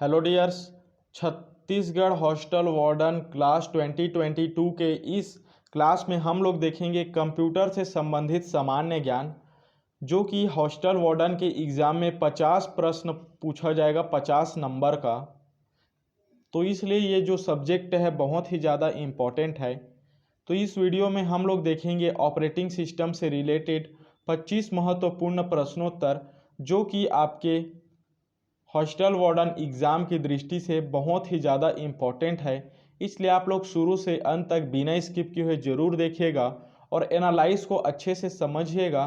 Hello dears, Chhattisgarh hostel warden class 2022 के इस class में हम लोग देखेंगे कंप्यूटर से संबंधित सामान्य ज्ञान, जो कि हॉस्टल वार्डन के एग्ज़ाम में 50 प्रश्न पूछा जाएगा, 50 नंबर का। तो इसलिए ये जो सब्जेक्ट है बहुत ही ज़्यादा इम्पोर्टेंट है। तो इस वीडियो में हम लोग देखेंगे ऑपरेटिंग सिस्टम से रिलेटेड 25 महत्वपूर्ण प्रश्नोत्तर, जो कि आपके हॉस्टल वार्डन एग्ज़ाम की दृष्टि से बहुत ही ज़्यादा इम्पोर्टेंट है। इसलिए आप लोग शुरू से अंत तक बिना स्किप किए हुए ज़रूर देखिएगा और एनालाइज को अच्छे से समझिएगा,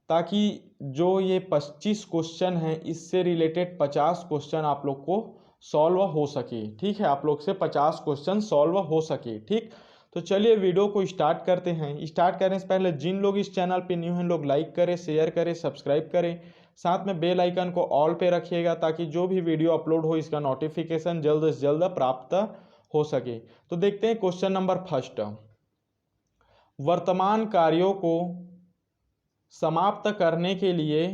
ताकि जो ये 25 क्वेश्चन हैं इससे रिलेटेड 50 क्वेश्चन आप लोग को सॉल्व हो सके। ठीक है, आप लोग से 50 क्वेश्चन सॉल्व हो सके। ठीक, तो चलिए वीडियो को स्टार्ट करते हैं। स्टार्ट करने से पहले जिन लोग इस चैनल पे न्यू हैं, लोग लाइक करें, शेयर करें, सब्सक्राइब करें, साथ में बेल आइकन को ऑल पे रखिएगा, ताकि जो भी वीडियो अपलोड हो इसका नोटिफिकेशन जल्द से जल्द प्राप्त हो सके। तो देखते हैं क्वेश्चन नंबर फर्स्ट। वर्तमान कार्यों को समाप्त करने के लिए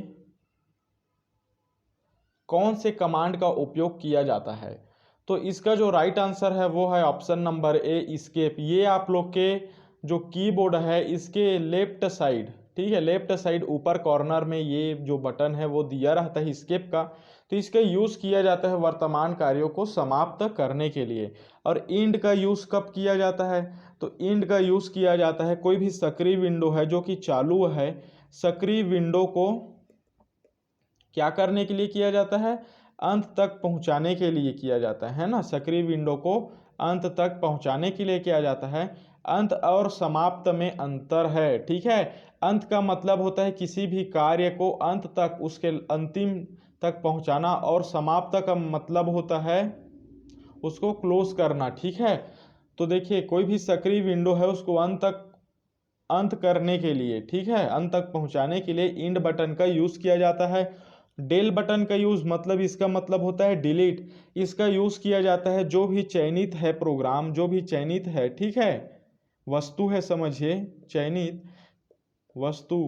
कौन से कमांड का उपयोग किया जाता है? तो इसका जो राइट आंसर है वो है ऑप्शन नंबर ए, एस्केप। ये आप लोग के जो कीबोर्ड है इसके लेफ्ट साइड, ठीक है, लेफ्ट साइड ऊपर कॉर्नर में ये जो बटन है वो दिया रहता है एस्केप का। तो इसका यूज़ किया जाता है वर्तमान कार्यों को समाप्त करने के लिए। और इंड का यूज़ कब किया जाता है? तो इंड का यूज़ किया जाता है कोई भी सक्रिय विंडो है जो कि चालू है, सक्रिय विंडो को क्या करने के लिए किया जाता है? अंत तक पहुंचाने के लिए किया जाता है ना। सक्रिय विंडो को अंत तक पहुंचाने के लिए किया जाता है। अंत और समाप्त में अंतर है, ठीक है। अंत का मतलब होता है किसी भी कार्य को अंत तक, उसके अंतिम तक पहुंचाना, और समाप्त का मतलब होता है उसको क्लोज करना, ठीक है। तो देखिए, कोई भी सक्रिय विंडो है उसको अंत करने के लिए, ठीक है, अंत तक पहुंचाने के लिए इंड बटन का यूज़ किया जाता है। डेल बटन का यूज़ मतलब इसका मतलब होता है डिलीट। इसका यूज़ किया जाता है जो भी चयनित है प्रोग्राम, जो भी चयनित है, ठीक है, वस्तु है, समझिए, चयनित वस्तु,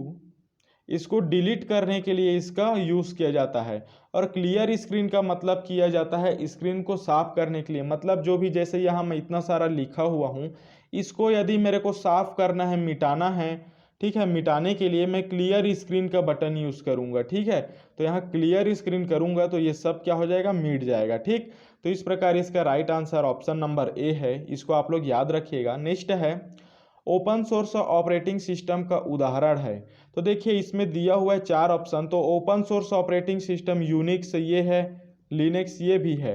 इसको डिलीट करने के लिए इसका यूज़ किया जाता है। और क्लियर स्क्रीन का मतलब किया जाता है स्क्रीन को साफ करने के लिए। मतलब जो भी, जैसे यहाँ मैं इतना सारा लिखा हुआ हूँ, इसको यदि मेरे को साफ करना है, मिटाना है, ठीक है, मिटाने के लिए मैं क्लियर स्क्रीन का बटन यूज़ करूँगा, ठीक है। तो यहाँ क्लियर स्क्रीन करूँगा तो ये सब क्या हो जाएगा? मिट जाएगा, ठीक। तो इस प्रकार इसका right answer option number A है, इसको आप लोग याद रखिएगा। नेक्स्ट है ओपन सोर्स ऑपरेटिंग सिस्टम का उदाहरण है। तो देखिए इसमें दिया हुआ है 4 ऑप्शन। तो open source operating system Unix ये है, लिनक्स ये भी है,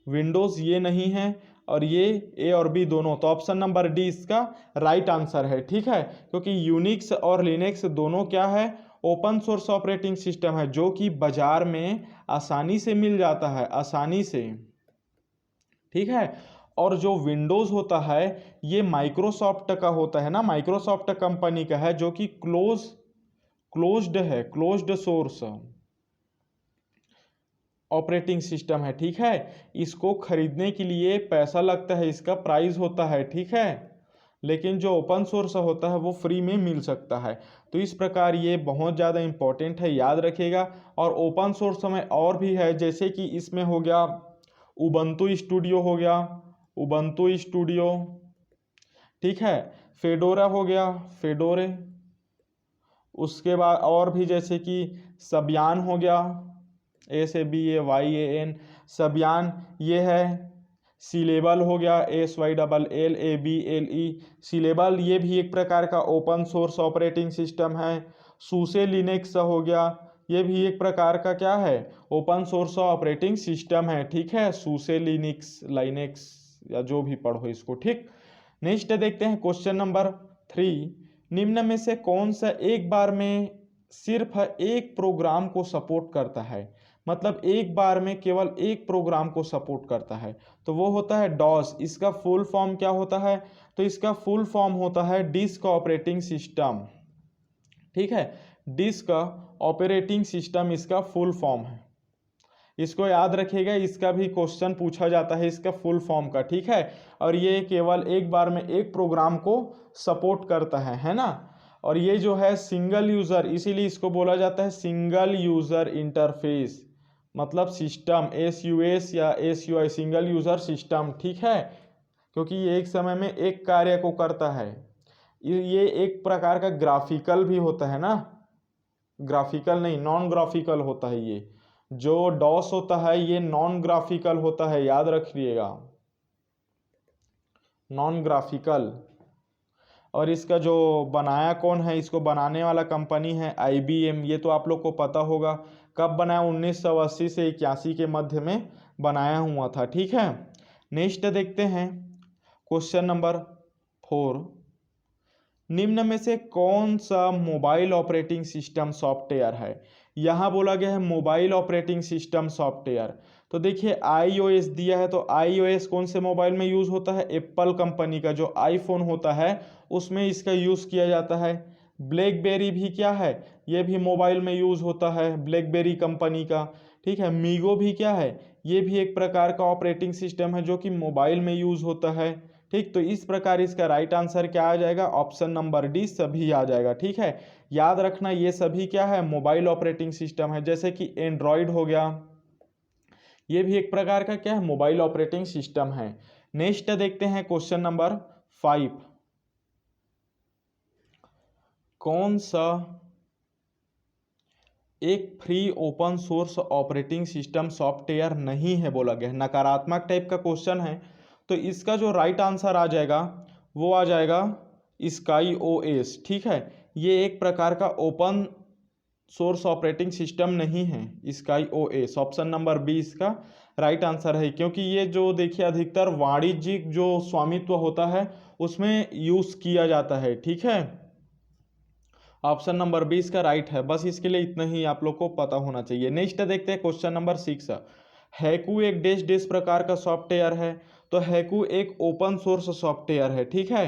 विंडोज़ ये नहीं है, और ये ए और बी दोनों। तो ऑप्शन नंबर डी इसका राइट आंसर है, ठीक है, क्योंकि यूनिक्स और लिनक्स दोनों क्या है? ओपन सोर्स ऑपरेटिंग सिस्टम है, जो कि बाजार में आसानी से मिल जाता है, आसानी से, ठीक है। और जो विंडोज़ होता है ये माइक्रोसॉफ्ट का होता है ना, माइक्रोसॉफ्ट कंपनी का है, जो कि क्लोज्ड है, क्लोज्ड सोर्स ऑपरेटिंग सिस्टम है, ठीक है। इसको खरीदने के लिए पैसा लगता है, इसका प्राइस होता है, ठीक है, लेकिन जो ओपन सोर्स होता है वो फ्री में मिल सकता है। तो इस प्रकार ये बहुत ज़्यादा इम्पोर्टेंट है, याद रखिएगा। और ओपन सोर्स में और भी है, जैसे कि इसमें हो गया उबंटू स्टूडियो, हो गया उबंटू स्टूडियो, ठीक है, फेडोरा हो गया, फेडोरे, उसके बाद और भी जैसे कि सबियान हो गया, SABAYAN, सबियान ये है। सीलेबल हो गया, SYLLABLE, सीलेबल ये भी एक प्रकार का ओपन सोर्स ऑपरेटिंग सिस्टम है। सूसे लिनक्स हो गया, ये भी एक प्रकार का क्या है? ओपन सोर्स ऑपरेटिंग सिस्टम है, ठीक है, सूसे लाइनेक्स या जो भी पढ़ो इसको, ठीक। नेक्स्ट देखते हैं क्वेश्चन नंबर 3। निम्न में से कौन सा एक बार में सिर्फ एक प्रोग्राम को सपोर्ट करता है? मतलब एक बार में केवल एक प्रोग्राम को सपोर्ट करता है। तो वो होता है डॉस। इसका फुल फॉर्म क्या होता है? तो इसका फुल फॉर्म होता है डिस्क ऑपरेटिंग सिस्टम, ठीक है, डिस्क ऑपरेटिंग सिस्टम इसका फुल फॉर्म है। इसको याद रखिएगा, इसका भी क्वेश्चन पूछा जाता है इसका फुल फॉर्म का, ठीक है। और ये केवल एक बार में एक प्रोग्राम को सपोर्ट करता है ना। और ये जो है सिंगल यूज़र, इसीलिए इसको बोला जाता है सिंगल यूज़र इंटरफेस, मतलब सिस्टम, SUS या SUI सिंगल यूज़र सिस्टम, ठीक है, क्योंकि ये एक समय में एक कार्य को करता है। ये एक प्रकार का ग्राफिकल भी होता है ना, ग्राफिकल नहीं, नॉन ग्राफिकल होता है। ये जो डॉस होता है ये नॉन ग्राफिकल होता है, याद रखिएगा, नॉन ग्राफिकल। और इसका जो बनाया कौन है, इसको बनाने वाला कंपनी है IBM। ये तो आप लोग को पता होगा, कब बनाया, 1980 से 81 के मध्य में बनाया हुआ था, ठीक है। नेक्स्ट देखते हैं क्वेश्चन नंबर 4। निम्न में से कौन सा मोबाइल ऑपरेटिंग सिस्टम सॉफ्टवेयर है। यहाँ बोला गया है मोबाइल ऑपरेटिंग सिस्टम सॉफ्टवेयर। तो देखिए iOS दिया है, तो iOS कौन से मोबाइल में यूज़ होता है, एप्पल कंपनी का जो आईफोन होता है उसमें इसका यूज़ किया जाता है। ब्लैकबेरी भी क्या है, ये भी मोबाइल में यूज़ होता है, ब्लैकबेरी कंपनी का, ठीक है। मीगो भी क्या है, ये भी एक प्रकार का ऑपरेटिंग सिस्टम है जो कि मोबाइल में यूज़ होता है, ठीक। तो इस प्रकार इसका राइट आंसर क्या आ जाएगा, ऑप्शन नंबर डी सभी आ जाएगा, ठीक है। याद रखना ये सभी क्या है, मोबाइल ऑपरेटिंग सिस्टम है। जैसे कि एंड्रॉयड हो गया, ये भी एक प्रकार का क्या है, मोबाइल ऑपरेटिंग सिस्टम है। नेक्स्ट देखते हैं क्वेश्चन नंबर 5। कौन सा एक free open source operating system software नहीं है बोला गया है, नकारात्मक टाइप का क्वेश्चन है। तो इसका जो राइट आंसर आ जाएगा वो आ जाएगा स्काई OS, ठीक है। ये एक प्रकार का ओपन सोर्स ऑपरेटिंग सिस्टम नहीं है sky OS। Option number B इसका राइट आंसर है, क्योंकि ये जो देखिए अधिकतर वाणिज्यिक जो स्वामित्व होता है उसमें यूज़ किया जाता है, ठीक है। ऑप्शन नंबर 20 का राइट है। बस इसके लिए इतना ही आप लोग को पता होना चाहिए। नेक्स्ट देखते हैं क्वेश्चन नंबर 6। हैकू एक डेश डेश प्रकार का सॉफ्टवेयर है। तो हैकू एक ओपन सोर्स सॉफ्टवेयर है, ठीक है।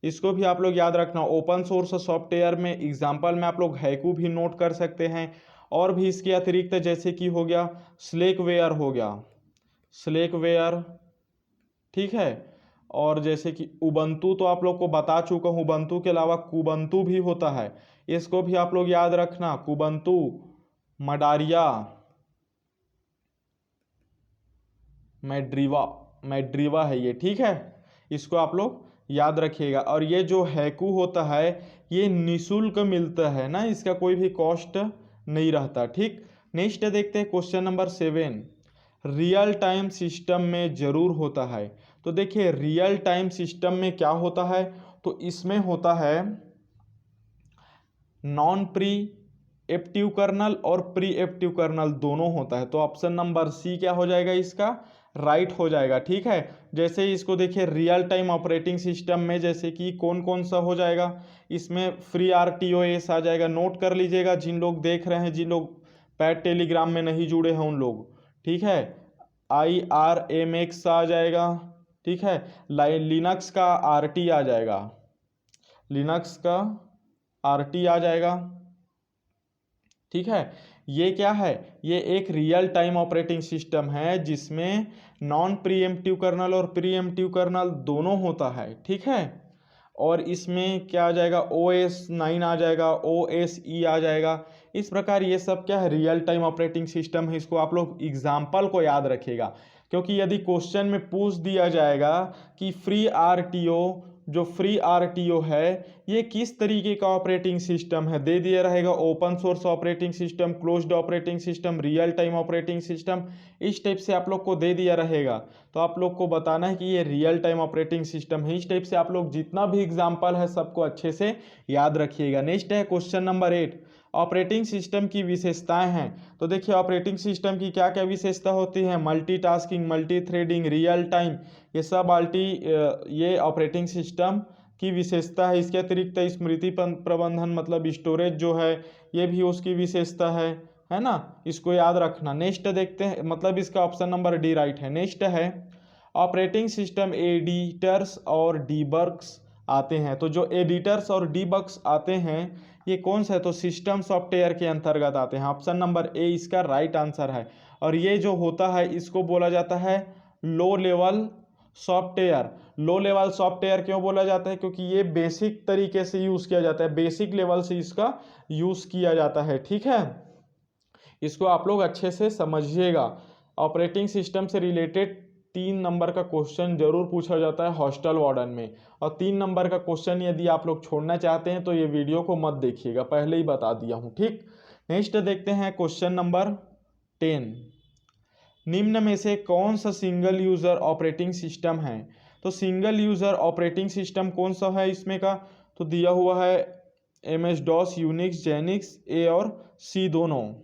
इसको भी आप लोग याद रखना। ओपन सोर्स सॉफ्टवेयर में एग्जांपल में आप लोग हैकू भी नोट कर सकते हैं, और भी इसके अतिरिक्त जैसे कि हो गया स्लेकवेयर, हो गया स्लेकवेयर, ठीक है। और जैसे कि उबंतु तो आप लोग को बता चुका हूँ, उबंतु के अलावा कुबंतु भी होता है, इसको भी आप लोग याद रखना। कुबंतु, मडारिया, मैड्रीवा, मैड्रीवा है ये, ठीक है। इसको आप लोग याद रखिएगा। और ये जो हैकू होता है ये निशुल्क मिलता है ना, इसका कोई भी कॉस्ट नहीं रहता, ठीक। नेक्स्ट देखते हैं question number 7। Real time system में जरूर होता है। तो देखिए रियल टाइम सिस्टम में क्या होता है, तो इसमें होता है नॉन प्री एक्टिव कर्नल और प्री एक्टिव कर्नल दोनों होता है। तो ऑप्शन नंबर सी क्या हो जाएगा, इसका राइट हो जाएगा, ठीक है। जैसे इसको देखिए रियल टाइम ऑपरेटिंग सिस्टम में जैसे कि कौन कौन सा हो जाएगा, इसमें फ्री RTOS आ जाएगा। नोट कर लीजिएगा जिन लोग देख रहे हैं, जिन लोग पैड टेलीग्राम में नहीं जुड़े हैं उन लोग, ठीक है। IRMX आ जाएगा, ठीक है। लिनक्स का RT आ जाएगा, लिनक्स का RT आ जाएगा, ठीक है। ये क्या है, ये एक रियल टाइम ऑपरेटिंग सिस्टम है जिसमें नॉन प्रीएम्प्टिव कर्नल और प्रीएम्प्टिव कर्नल दोनों होता है, ठीक है। और इसमें क्या आ जाएगा, OS9 आ जाएगा, OSE आ जाएगा। इस प्रकार ये सब क्या है, रियल टाइम ऑपरेटिंग सिस्टम है। इसको आप लोग एग्जाम्पल को याद रखिएगा, क्योंकि यदि क्वेश्चन में पूछ दिया जाएगा कि फ्री RTO, जो फ्री RTO है ये किस तरीके का ऑपरेटिंग सिस्टम है, दे दिया रहेगा open source operating system, closed operating system, real time operating system, इस टाइप से आप लोग को दे दिया रहेगा। तो आप लोग को बताना है कि ये रियल टाइम ऑपरेटिंग सिस्टम है। इस टाइप से आप लोग जितना भी एग्जाम्पल है सबको अच्छे से याद रखिएगा। नेक्स्ट है क्वेश्चन नंबर 8। ऑपरेटिंग सिस्टम की विशेषताएं हैं। तो देखिए ऑपरेटिंग सिस्टम की क्या क्या विशेषता होती है, multitasking, multi threading, real time, ये सब ये ऑपरेटिंग सिस्टम की विशेषता है। इसके अतिरिक्त स्मृति प्रबंधन मतलब स्टोरेज जो है ये भी उसकी विशेषता है ना, इसको याद रखना। नेक्स्ट देखते हैं, मतलब इसका ऑप्शन नंबर डी राइट है। नेक्स्ट है ऑपरेटिंग सिस्टम एडिटर्स और डीबग्स आते हैं। तो जो एडिटर्स और डीबग्स आते हैं ये कौन सा है, तो सिस्टम सॉफ्टवेयर के अंतर्गत आते हैं। ऑप्शन नंबर ए इसका राइट आंसर है। और ये जो होता है इसको बोला जाता है low level software. Low level software क्यों बोला जाता है, क्योंकि ये बेसिक तरीके से यूज़ किया जाता है, बेसिक लेवल से इसका यूज़ किया जाता है, ठीक है। इसको आप लोग अच्छे से समझिएगा। ऑपरेटिंग सिस्टम से रिलेटेड 3 नंबर का क्वेश्चन जरूर पूछा जाता है हॉस्टल वार्डन में, और 3 नंबर का क्वेश्चन यदि आप लोग छोड़ना चाहते हैं तो ये वीडियो को मत देखिएगा, पहले ही बता दिया हूँ, ठीक। नेक्स्ट देखते हैं क्वेश्चन नंबर 10। निम्न में से कौन सा सिंगल यूजर ऑपरेटिंग सिस्टम है? तो सिंगल यूजर ऑपरेटिंग सिस्टम कौन सा है इसमें का? तो दिया हुआ है MS DOS, यूनिक्स, जेनिक्स, ए और सी दोनों।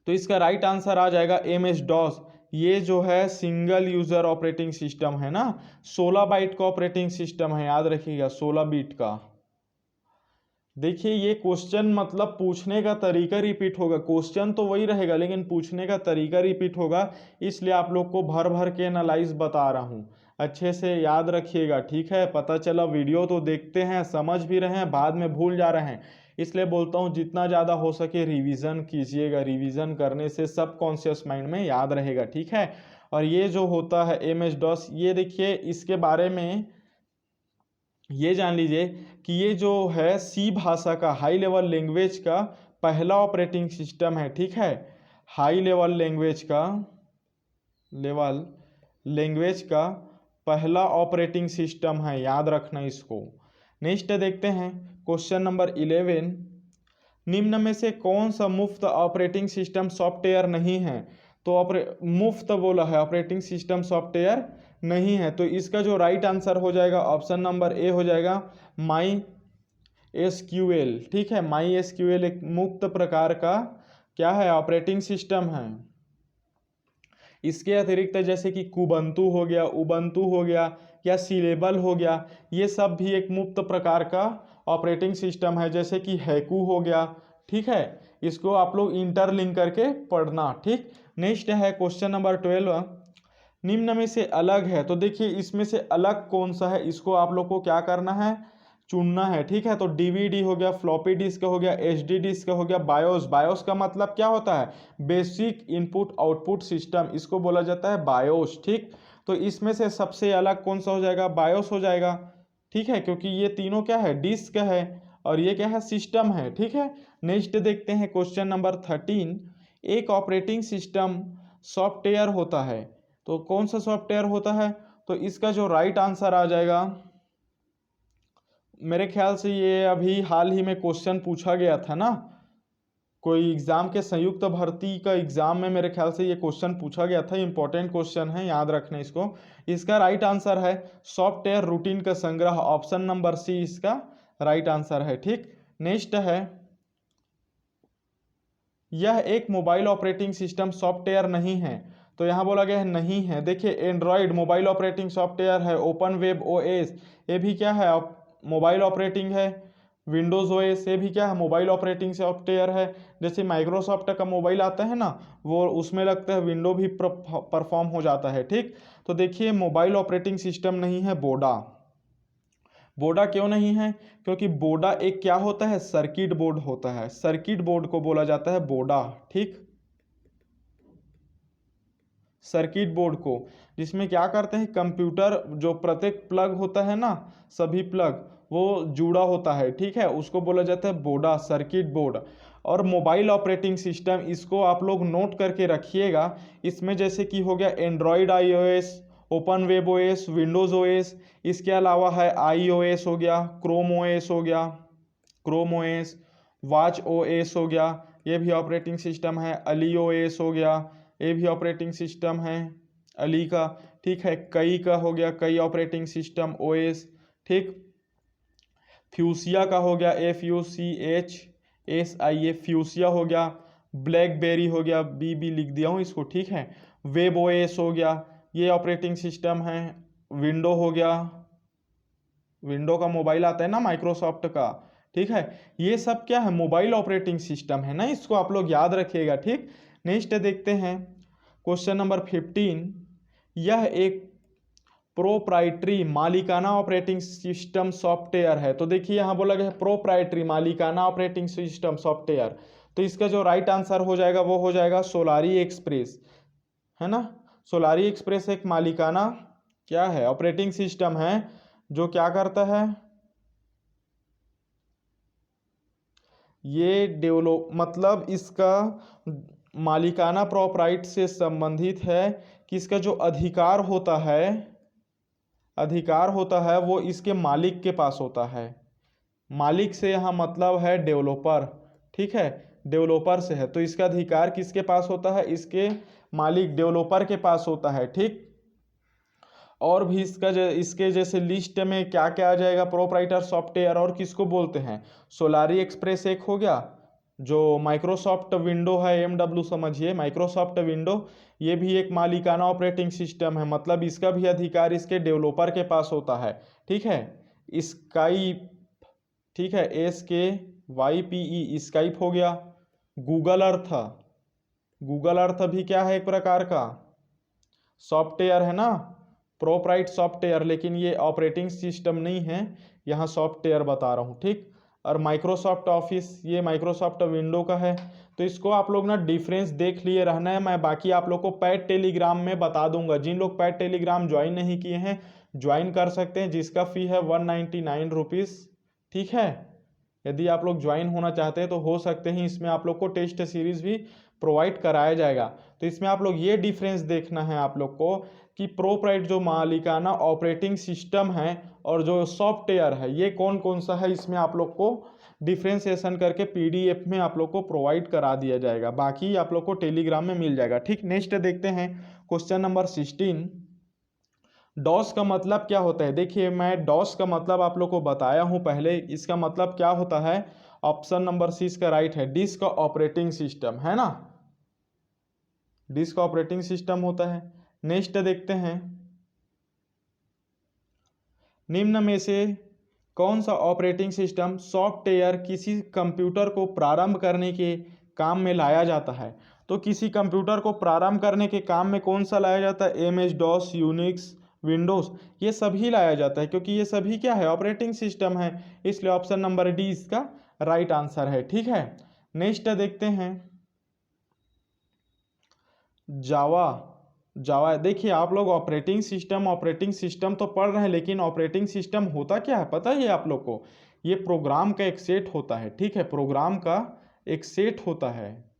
तो इसका राइट आंसर आ जाएगा MS DOS। ये जो है सिंगल यूजर ऑपरेटिंग सिस्टम है ना, 16 बाइट का ऑपरेटिंग सिस्टम है, याद रखिएगा 16 बिट का। देखिए ये क्वेश्चन मतलब पूछने का तरीका रिपीट होगा, क्वेश्चन तो वही रहेगा लेकिन पूछने का तरीका रिपीट होगा, इसलिए आप लोग को भर भर के एनालाइज बता रहा हूँ, अच्छे से याद रखिएगा, ठीक है। पता चला वीडियो तो देखते हैं, समझ भी रहे हैं, बाद में भूल जा रहे हैं, इसलिए बोलता हूँ जितना ज़्यादा हो सके रिवीजन कीजिएगा, रिवीजन करने से सब कॉन्शियस माइंड में याद रहेगा, ठीक है। और ये जो होता है MS DOS, ये देखिए इसके बारे में ये जान लीजिए कि ये जो है सी भाषा का हाई लेवल लैंग्वेज का पहला ऑपरेटिंग सिस्टम है, ठीक है। हाई लेवल लैंग्वेज का पहला ऑपरेटिंग सिस्टम है, याद रखना इसको। नेक्स्ट देखते हैं क्वेश्चन नंबर 11। निम्न में से कौन सा मुफ्त ऑपरेटिंग सिस्टम सॉफ्टवेयर नहीं है? तो मुफ्त बोला है, ऑपरेटिंग सिस्टम सॉफ्टवेयर नहीं है, तो इसका जो राइट आंसर हो जाएगा ऑप्शन नंबर ए हो जाएगा MySQL, ठीक है। MySQL एक मुफ्त प्रकार का क्या है, ऑपरेटिंग सिस्टम है। इसके अतिरिक्त जैसे कि कुबंतु हो गया, उबंतु हो गया या सिलेबल हो गया, ये सब भी एक मुफ्त प्रकार का ऑपरेटिंग सिस्टम है, जैसे कि हैकू हो गया, ठीक है। इसको आप लोग इंटरलिंक करके पढ़ना, ठीक। नेक्स्ट है क्वेश्चन नंबर 12। निम्न में से अलग है, तो देखिए इसमें से अलग कौन सा है, इसको आप लोग को क्या करना है, चुनना है, ठीक है। तो DVD हो गया, फ्लॉपी डिस्क हो गया, HD डिस्क हो गया, बायोस का मतलब क्या होता है, बेसिक इनपुट आउटपुट सिस्टम, इसको बोला जाता है बायोस, ठीक। तो इसमें से सबसे अलग कौन सा हो जाएगा, बायोस हो जाएगा, ठीक है, क्योंकि ये तीनों क्या है, डिस्क है और ये क्या है, सिस्टम है, ठीक है। नेक्स्ट देखते हैं क्वेश्चन नंबर 13। एक ऑपरेटिंग सिस्टम सॉफ्टवेयर होता है, तो कौन सा सॉफ्टवेयर होता है? तो इसका जो राइट आंसर आ जाएगा, मेरे ख्याल से ये अभी हाल ही में क्वेश्चन पूछा गया था ना, कोई एग्जाम के संयुक्त भर्ती का एग्जाम में मेरे ख्याल से ये क्वेश्चन पूछा गया था, इंपॉर्टेंट क्वेश्चन है, याद रखना इसको। इसका राइट आंसर है सॉफ्टवेयर रूटीन का संग्रह, ऑप्शन नंबर सी इसका राइट आंसर है, ठीक। नेक्स्ट है, यह एक मोबाइल ऑपरेटिंग सिस्टम सॉफ्टवेयर नहीं है, तो यहाँ बोला गया है नहीं है। देखिए एंड्रॉयड मोबाइल ऑपरेटिंग सॉफ्टवेयर है, ओपन वेब OS ये भी क्या है, मोबाइल ऑपरेटिंग है, विंडोज़ OS ये भी क्या है, मोबाइल ऑपरेटिंग सॉफ्टवेयर है। जैसे माइक्रोसॉफ्ट का मोबाइल आता है ना, वो उसमें लगता है विंडो भी परफॉर्म हो जाता है, ठीक। तो देखिए मोबाइल ऑपरेटिंग सिस्टम नहीं है बोडा क्यों नहीं है, क्योंकि बोडा एक क्या होता है, सर्किट बोर्ड होता है, सर्किट बोर्ड को बोला जाता है बोडा, ठीक। सर्किट बोर्ड को, जिसमें क्या करते हैं, कंप्यूटर जो प्रत्येक प्लग होता है ना, सभी प्लग वो जुड़ा होता है, ठीक है, उसको बोला जाता है बोर्डा, सर्किट बोर्ड। और मोबाइल ऑपरेटिंग सिस्टम, इसको आप लोग नोट करके रखिएगा, इसमें जैसे कि हो गया Android iOS, open web OS, Windows OS, इसके अलावा है iOS हो गया, क्रोम OS, वॉच OS हो गया, ये भी ऑपरेटिंग सिस्टम है, अली OS हो गया, ये भी ऑपरेटिंग सिस्टम है अली का, ठीक है। कई का हो गया, कई ऑपरेटिंग सिस्टम OS, ठीक। फ्यूसिया का हो गया, FUCHSIA फ्यूसिया हो गया, ब्लैकबेरी हो गया, BB लिख दिया हूँ इसको, ठीक है। वेब OS हो गया, ये ऑपरेटिंग सिस्टम है। विंडो हो गया, विंडो का मोबाइल आता है ना माइक्रोसॉफ्ट का, ठीक है। ये सब क्या है, मोबाइल ऑपरेटिंग सिस्टम है ना, इसको आप लोग याद रखिएगा, ठीक। नेक्स्ट देखते हैं क्वेश्चन नंबर 15। यह एक प्रोप्राइटरी मालिकाना ऑपरेटिंग सिस्टम सॉफ्टवेयर है, तो देखिए यहाँ बोला गया है प्रोप्राइटरी मालिकाना ऑपरेटिंग सिस्टम सॉफ्टवेयर, तो इसका जो राइट आंसर हो जाएगा वो हो जाएगा सोलारी एक्सप्रेस, है ना। सोलारी एक्सप्रेस एक मालिकाना क्या है, ऑपरेटिंग सिस्टम है, जो क्या करता है, ये डेवलप मतलब इसका मालिकाना प्रॉपर्टी से संबंधित है कि इसका जो अधिकार होता है वो इसके मालिक के पास होता है। मालिक से यहाँ मतलब है डेवलपर, ठीक है, डेवलपर से है, तो इसका अधिकार किसके पास होता है, इसके मालिक डेवलपर के पास होता है, ठीक। और भी इसके जैसे लिस्ट में क्या क्या आ जाएगा, प्रोप्राइटर सॉफ्टवेयर और किसको बोलते हैं, सोलारी एक्सप्रेस एक हो गया, जो माइक्रोसॉफ्ट विंडो है, MW समझिए, माइक्रोसॉफ्ट विंडो, ये भी एक मालिकाना ऑपरेटिंग सिस्टम है, मतलब इसका भी अधिकार इसके डेवलपर के पास होता है, ठीक है। स्काइप, ठीक है, SKYPE स्काइप हो गया। गूगल अर्थ भी क्या है, एक प्रकार का सॉफ्टवेयर है ना, प्रोप्राइट सॉफ्टवेयर, लेकिन ये ऑपरेटिंग सिस्टम नहीं है, यहाँ सॉफ्टवेयर बता रहा हूँ, ठीक। और माइक्रोसॉफ्ट ऑफिस, ये माइक्रोसॉफ्ट विंडो का है। तो इसको आप लोग ना डिफरेंस देख लिए रहना है, मैं बाकी आप लोग को पैड टेलीग्राम में बता दूंगा। जिन लोग पैड टेलीग्राम ज्वाइन नहीं किए हैं ज्वाइन कर सकते हैं, जिसका फ़ी है 199 रुपीज़, ठीक है। यदि आप लोग ज्वाइन होना चाहते हैं तो हो सकते हैं, इसमें आप लोग को टेस्ट सीरीज भी प्रोवाइड कराया जाएगा। तो इसमें आप लोग ये डिफरेंस देखना है आप लोग को कि प्रोप्राइट जो मालिकाना ऑपरेटिंग सिस्टम है और जो सॉफ्टवेयर है ये कौन कौन सा है, इसमें आप लोग को डिफ्रेंसिएशन करके PDF में आप लोग को प्रोवाइड करा दिया जाएगा, बाकी आप लोग को टेलीग्राम में मिल जाएगा, ठीक। नेक्स्ट देखते हैं क्वेश्चन नंबर 16, डॉस का मतलब क्या होता है। देखिए मैं डॉस का मतलब आप लोग को बताया हूं पहले, इसका मतलब क्या होता है, ऑप्शन नंबर सी इसका राइट है, डिस्क ऑपरेटिंग सिस्टम, है ना, डिस्क ऑपरेटिंग सिस्टम होता है। नेक्स्ट देखते हैं, निम्न में से कौन सा ऑपरेटिंग सिस्टम सॉफ्टवेयर किसी कंप्यूटर को प्रारंभ करने के काम में लाया जाता है। तो किसी कंप्यूटर को प्रारंभ करने के काम में कौन सा लाया जाता है, MS DOS, यूनिक्स, विंडोज़, ये सभी लाया जाता है, क्योंकि ये सभी क्या है, ऑपरेटिंग सिस्टम है, इसलिए ऑप्शन नंबर डी इसका राइट आंसर है, ठीक है। नेक्स्ट देखते हैं जावा। देखिए आप लोग ऑपरेटिंग सिस्टम तो पढ़ रहे हैं, लेकिन ऑपरेटिंग सिस्टम होता क्या है पता है आप लोग को, ये प्रोग्राम का एक सेट होता है, ठीक है, प्रोग्राम का एक सेट होता है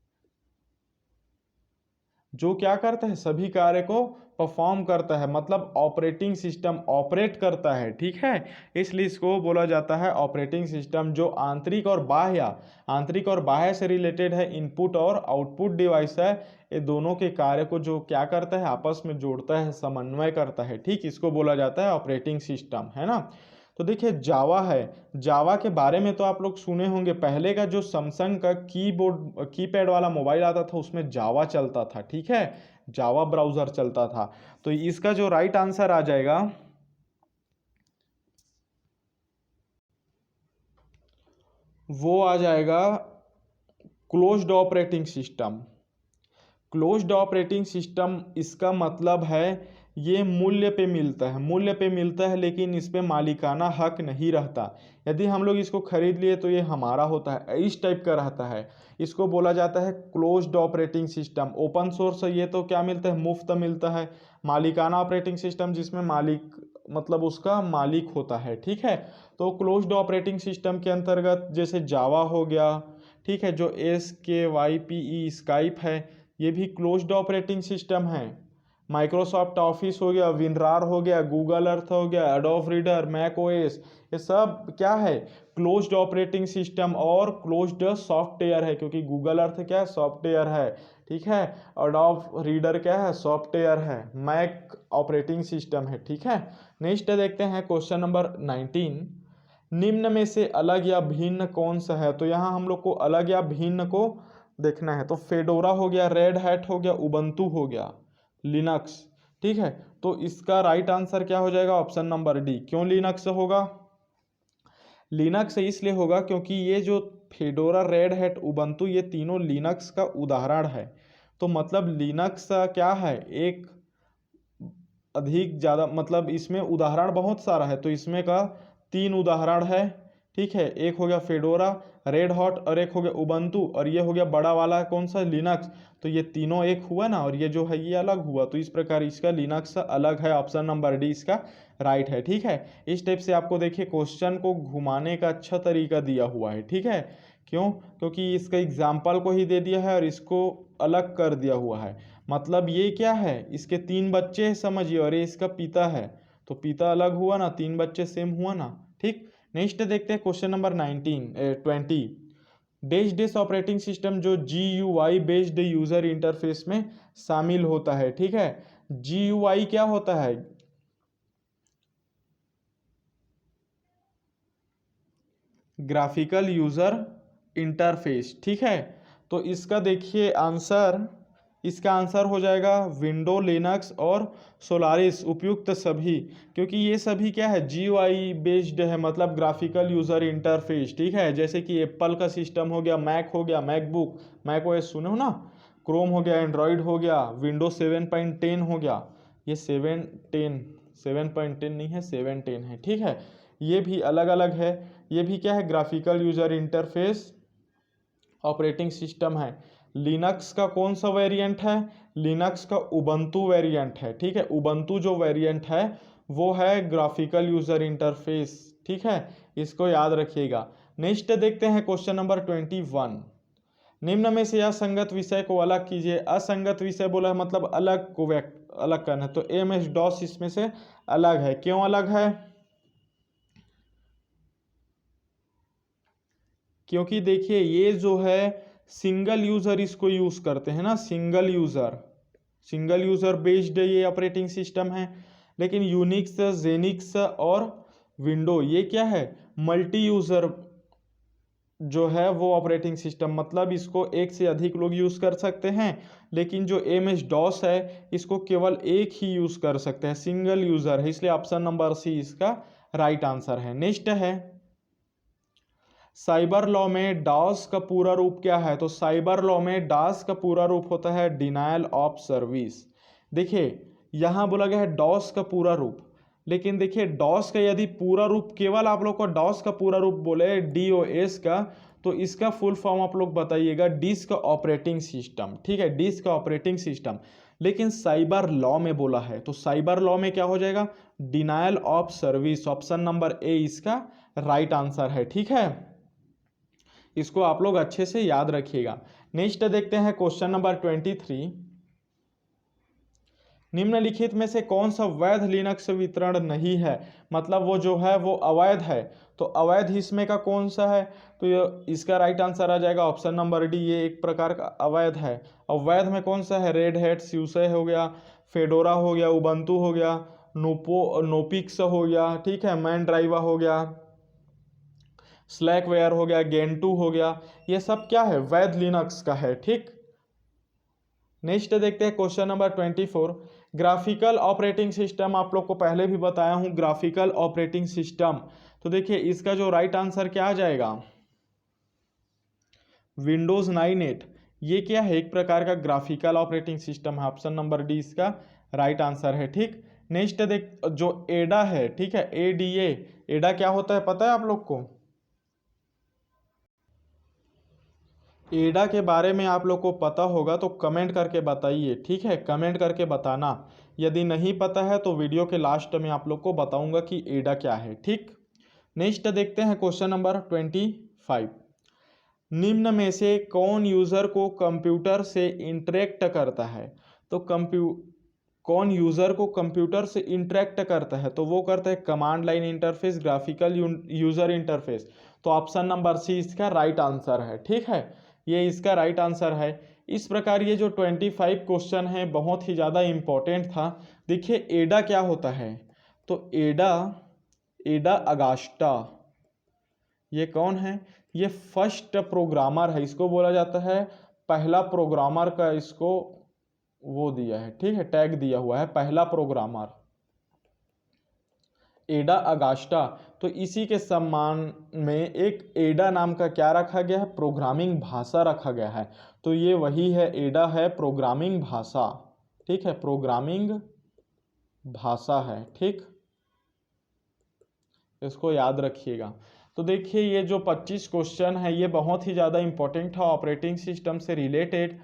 जो क्या करता है, सभी कार्य को परफॉर्म करता है, मतलब ऑपरेटिंग सिस्टम ऑपरेट करता है, ठीक है, इसलिए इसको बोला जाता है ऑपरेटिंग सिस्टम। जो आंतरिक और बाह्य से रिलेटेड है, इनपुट और आउटपुट डिवाइस है, ये दोनों के कार्य को जो क्या करता है, आपस में जोड़ता है, समन्वय करता है, ठीक, इसको बोला जाता है ऑपरेटिंग सिस्टम, है ना। तो देखिए जावा है, जावा के बारे में तो आप लोग सुने होंगे, पहले का जो सैमसंग का कीपैड वाला मोबाइल आता था उसमें जावा चलता था, ठीक है, जावा ब्राउजर चलता था। तो इसका जो राइट आंसर आ जाएगा वो आ जाएगा closed operating system. Closed operating system इसका मतलब है ये मूल्य पे मिलता है, लेकिन इस पे मालिकाना हक नहीं रहता। यदि हम लोग इसको खरीद लिए तो ये हमारा होता है, इस टाइप का रहता है, इसको बोला जाता है closed operating system. Open source ये तो क्या मिलता है, मुफ्त मिलता है। मालिकाना ऑपरेटिंग सिस्टम जिसमें मालिक मतलब उसका मालिक होता है, ठीक है। तो क्लोज्ड ऑपरेटिंग सिस्टम के अंतर्गत जैसे जावा हो गया, ठीक है, जो SKYPE स्काइप है ये भी क्लोज्ड ऑपरेटिंग सिस्टम है। माइक्रोसॉफ्ट ऑफिस हो गया, विनरार हो गया, गूगल अर्थ हो गया, एडोब रीडर, मैक OS, ये सब क्या है, क्लोज्ड ऑपरेटिंग सिस्टम और क्लोज्ड सॉफ्टवेयर है, क्योंकि गूगल अर्थ क्या है, सॉफ्टवेयर है, ठीक है, एडोब रीडर क्या है, सॉफ्टवेयर है, मैक ऑपरेटिंग सिस्टम है, ठीक है। नेक्स्ट देखते हैं क्वेश्चन नंबर 19, निम्न में से अलग या भिन्न कौन सा है। तो यहाँ हम लोग को अलग या भिन्न को देखना है। तो फेडोरा हो गया, रेड हैट हो गया, उबंटू हो गया, लिनक्स, ठीक है। तो इसका राइट आंसर क्या हो जाएगा, ऑप्शन नंबर डी। क्यों लिनक्स होगा, लिनक्स इसलिए होगा क्योंकि ये जो फेडोरा, रेड हैट, उबंटू ये तीनों लिनक्स का उदाहरण है। तो मतलब लिनक्स क्या है, एक अधिक ज़्यादा मतलब इसमें उदाहरण बहुत सारा है, तो इसमें का 3 उदाहरण है, ठीक है। एक हो गया फेडोरा, रेड हॉट, और एक हो गया उबंटू, और ये हो गया बड़ा वाला कौन सा, लिनक्स। तो ये तीनों एक हुआ ना, और ये जो है ये अलग हुआ, तो इस प्रकार इसका लिनक्स अलग है, ऑप्शन नंबर डी इसका राइट है, ठीक है। इस टाइप से आपको देखिए क्वेश्चन को घुमाने का अच्छा तरीका दिया हुआ है, ठीक है, क्यों? क्योंकि इसका एग्जाम्पल को ही दे दिया है और इसको अलग कर दिया हुआ है। मतलब ये क्या है, इसके 3 बच्चे हैं समझिए, और ये इसका पिता है, तो पिता अलग हुआ ना, 3 बच्चे सेम हुआ ना। ठीक, नेक्स्ट देखते हैं question number 20। Dash operating system जो GUI बेस्ड यूजर इंटरफेस में शामिल होता है। ठीक है, GUI क्या होता है? Graphical user interface. ठीक है, तो इसका देखिए आंसर, इसका आंसर हो जाएगा विंडो, लिनक्स और सोलारिस उपयुक्त सभी, क्योंकि ये सभी क्या है, GUI बेस्ड है, मतलब ग्राफिकल यूजर इंटरफेस। ठीक है, जैसे कि एप्पल का सिस्टम हो गया, मैक हो गया, मैकबुक, मैक OS सुने हो ना, क्रोम हो गया, एंड्रॉयड हो गया, विंडो 7.10 हो गया, ये 7.10 नहीं है, 7.10 है। ठीक है, ये भी अलग अलग है, ये भी क्या है, graphical user interface operating system है। लिनक्स का कौन सा वेरिएंट है? लिनक्स का उबंटू वेरिएंट है। ठीक है, उबंटू जो वेरिएंट है वो है ग्राफिकल यूजर इंटरफेस। ठीक है, इसको याद रखिएगा। नेक्स्ट देखते हैं क्वेश्चन नंबर 21। निम्न में से असंगत विषय को अलग कीजिए। असंगत विषय बोला है मतलब अलग को अलग करना है, तो MS-DOS इसमें से अलग है। क्यों अलग है? क्योंकि देखिए ये जो है सिंगल यूजर इसको यूज करते हैं ना, सिंगल यूजर बेस्ड ये ऑपरेटिंग सिस्टम है। लेकिन यूनिक्स, जेनिक्स और विंडो ये क्या है, मल्टी यूजर जो है वो ऑपरेटिंग सिस्टम, मतलब इसको एक से अधिक लोग यूज कर सकते हैं। लेकिन जो MS-DOS है इसको केवल एक ही यूज कर सकते हैं, सिंगल यूजर है, इसलिए ऑप्शन नंबर C इसका राइट आंसर है। नेक्स्ट है साइबर लॉ में डॉस का पूरा रूप क्या है? तो साइबर लॉ में डॉस का पूरा रूप होता है डिनायल ऑफ सर्विस। देखिए यहां बोला गया है डॉस का पूरा रूप, लेकिन देखिए डॉस का यदि पूरा रूप केवल आप लोग को डॉस का पूरा रूप बोले DOS का, तो इसका फुल फॉर्म आप लोग बताइएगा डिस्क ऑपरेटिंग सिस्टम। ठीक है, डिस्क ऑपरेटिंग सिस्टम। लेकिन साइबर लॉ में बोला है, तो साइबर लॉ में क्या हो जाएगा, denial of service. Option number A इसका राइट आंसर है। ठीक है, इसको आप लोग अच्छे से याद रखिएगा। नेक्स्ट देखते हैं क्वेश्चन नंबर 23। निम्नलिखित में से कौन सा वैध लिनक्स वितरण नहीं है? मतलब वो जो है वो अवैध है, तो अवैध इसमें का कौन सा है? तो ये इसका राइट आंसर आ जाएगा ऑप्शन नंबर D, ये एक प्रकार का अवैध है। अवैध में कौन सा है? रेड हैट, SUSE हो गया, फेडोरा हो गया, उबंटू हो गया, नोपिक्स हो गया, ठीक है, मैनड्राइवा हो गया, स्लैकवेयर हो गया, गेंटू हो गया, ये सब क्या है, वैध लिनक्स का है। ठीक, नेक्स्ट देखते हैं question number 24। Graphical operating system आप लोग को पहले भी बताया हूं, ग्राफिकल ऑपरेटिंग सिस्टम, तो देखिए इसका जो राइट आंसर क्या आ जाएगा, विंडोज 98। ये क्या है, एक प्रकार का ग्राफिकल ऑपरेटिंग सिस्टम है। ऑप्शन नंबर D इसका राइट आंसर है। ठीक, नेक्स्ट देख जो एडा है, ठीक है, ADA, एडा क्या होता है पता है आप लोग को? एडा के बारे में आप लोग को पता होगा तो कमेंट करके बताइए। ठीक है, कमेंट करके बताना। यदि नहीं पता है तो वीडियो के लास्ट में आप लोग को बताऊंगा कि एडा क्या है। ठीक, नेक्स्ट देखते हैं क्वेश्चन नंबर 25। निम्न में से कौन यूजर को कंप्यूटर से इंटरेक्ट करता है? तो कौन यूजर को कंप्यूटर से इंटरेक्ट करता है? तो वो करता है command line interface, graphical user interface. तो ऑप्शन नंबर C इसका राइट आंसर है। ठीक है, ये इसका राइट आंसर है। इस प्रकार ये जो 25 क्वेश्चन है बहुत ही ज़्यादा इम्पोर्टेंट था। देखिए एडा क्या होता है, तो एडा अगास्टा ये कौन है? ये फर्स्ट प्रोग्रामर है, इसको बोला जाता है पहला प्रोग्रामर का, इसको वो दिया है, ठीक है, टैग दिया हुआ है पहला प्रोग्रामर, एडा अगास्टा। तो इसी के सम्मान में एक एडा नाम का क्या रखा गया है, प्रोग्रामिंग भाषा रखा गया है। तो ये वही है, एडा है प्रोग्रामिंग भाषा। ठीक है, प्रोग्रामिंग भाषा है। ठीक, इसको याद रखिएगा। तो देखिए ये जो 25 क्वेश्चन है ये बहुत ही ज़्यादा इंपॉर्टेंट है ऑपरेटिंग सिस्टम से रिलेटेड।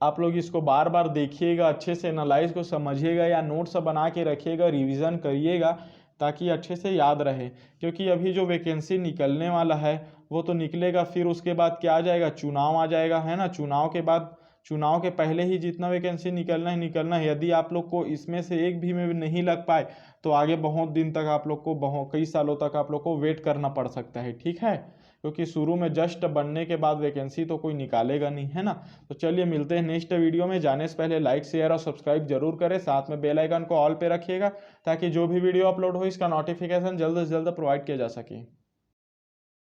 आप लोग इसको बार बार देखिएगा, अच्छे से एनालाइज को समझिएगा या नोट्स बना के रखिएगा, रिवीजन करिएगा, ताकि अच्छे से याद रहे, क्योंकि अभी जो वैकेंसी निकलने वाला है वो तो निकलेगा, फिर उसके बाद क्या आ जाएगा, चुनाव आ जाएगा, है ना। चुनाव के बाद, चुनाव के पहले ही जितना वैकेंसी निकलना है। यदि आप लोग को इसमें से एक भी में नहीं लग पाए तो आगे बहुत दिन तक आप लोग को, बहुत कई सालों तक आप लोग को वेट करना पड़ सकता है, ठीक है। क्योंकि शुरू में जस्ट बनने के बाद वैकेंसी तो कोई निकालेगा नहीं, है ना। तो चलिए मिलते हैं नेक्स्ट वीडियो में। जाने से पहले लाइक शेयर और सब्सक्राइब जरूर करें, साथ में बेल आइकन को ऑल पे रखिएगा ताकि जो भी वीडियो अपलोड हो इसका नोटिफिकेशन जल्द से जल्द प्रोवाइड किया जा सके।